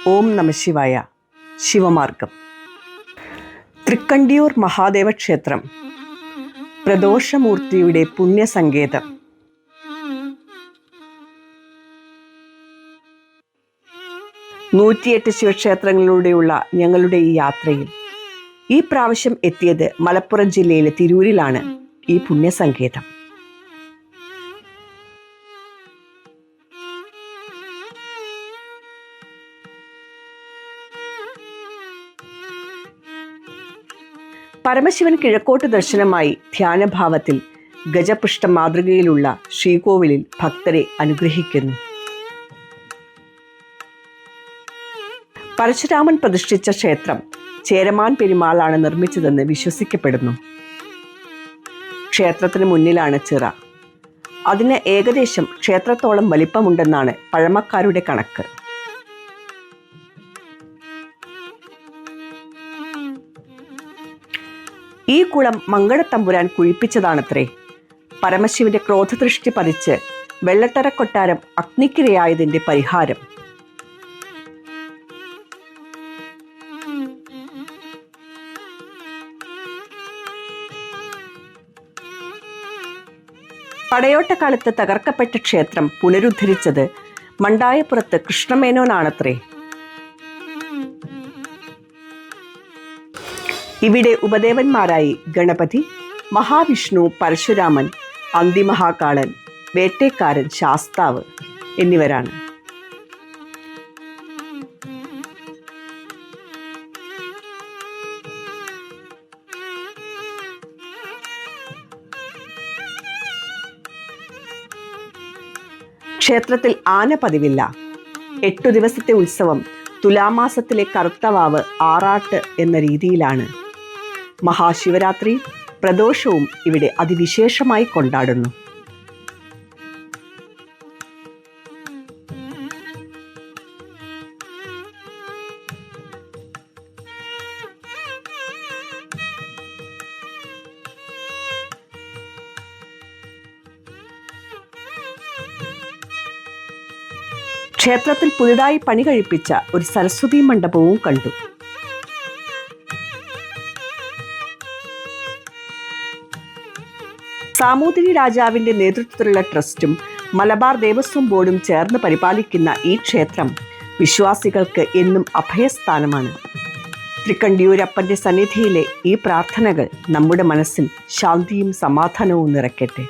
ഓം നമ ശിവായ. ശിവമാർഗം. തൃക്കണ്ടിയൂർ മഹാദേവ ക്ഷേത്രം പ്രദോഷമൂർത്തിയുടെ പുണ്യസങ്കേതം. നൂറ്റിയെട്ട് ശിവക്ഷേത്രങ്ങളിലൂടെയുള്ള ഞങ്ങളുടെ ഈ യാത്രയിൽ ഈ പ്രാവശ്യം എത്തിയത് മലപ്പുറം ജില്ലയിലെ തിരൂരിലാണ് ഈ പുണ്യസങ്കേതം. പരമശിവൻ കിഴക്കോട്ട് ദർശനമായി ധ്യാനഭാവത്തിൽ ഗജപുഷ്ട മാതൃകയിലുള്ള ശ്രീകോവിലിൽ ഭക്തരെ അനുഗ്രഹിക്കുന്നു. പരശുരാമൻ പ്രതിഷ്ഠിച്ച ക്ഷേത്രം ചേരമാൻ പെരുമാളാണ് നിർമ്മിച്ചതെന്ന് വിശ്വസിക്കപ്പെടുന്നു. ക്ഷേത്രത്തിന് മുന്നിലാണ് ചിറ. അതിന് ഏകദേശം ക്ഷേത്രത്തോളം വലിപ്പമുണ്ടെന്നാണ് പഴമക്കാരുടെ കണക്ക്. ഈ കുളം മംഗളത്തമ്പുരാൻ കുഴിപ്പിച്ചതാണത്രേ. പരമശിവന്റെ ക്രോധദൃഷ്ടി പതിച്ച് വെള്ളത്തറ കൊട്ടാരം അഗ്നിക്കിരയായതിന്റെ പരിഹാരം. പടയോട്ടക്കാലത്ത് തകർക്കപ്പെട്ട ക്ഷേത്രം പുനരുദ്ധരിച്ചത് മണ്ടായപ്പുറത്ത് കൃഷ്ണമേനോനാണത്രേ. ഇവിടെ ഉപദേവന്മാരായി ഗണപതി, മഹാവിഷ്ണു, പരശുരാമൻ, അന്തിമഹാകാളൻ, വേട്ടേക്കാരൻ, ശാസ്താവ് എന്നിവരാണ്. ക്ഷേത്രത്തിൽ ആന പതിവില്ല. 8 ദിവസത്തെ ഉത്സവം തുലാമാസത്തിലെ കറുത്തവാവ് ആറാട്ട് എന്ന രീതിയിലാണ്. മഹാശിവരാത്രി പ്രദോഷവും ഇവിടെ അതിവിശേഷമായി കൊണ്ടാടുന്നു. ക്ഷേത്രത്തിൽ പുതുതായി പണി കഴിപ്പിച്ച ഒരു സരസ്വതി മണ്ഡപവും കണ്ടു. സാമൂതിരി രാജാവിന്റെ നേതൃത്വത്തിലുള്ള ട്രസ്റ്റും മലബാർ ദേവസ്വം ബോർഡും ചേർന്ന് പരിപാലിക്കുന്ന ഈ ക്ഷേത്രം വിശ്വാസികൾക്ക് എന്നും അഭയസ്ഥാനമാണ്. തൃക്കണ്ടിയൂരപ്പന്റെ സന്നിധിയിലെ ഈ പ്രാർത്ഥനകൾ നമ്മുടെ മനസ്സിൽ ശാന്തിയും സമാധാനവും നിറയ്ക്കട്ടെ.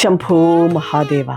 ശംഭോ മഹാദേവ.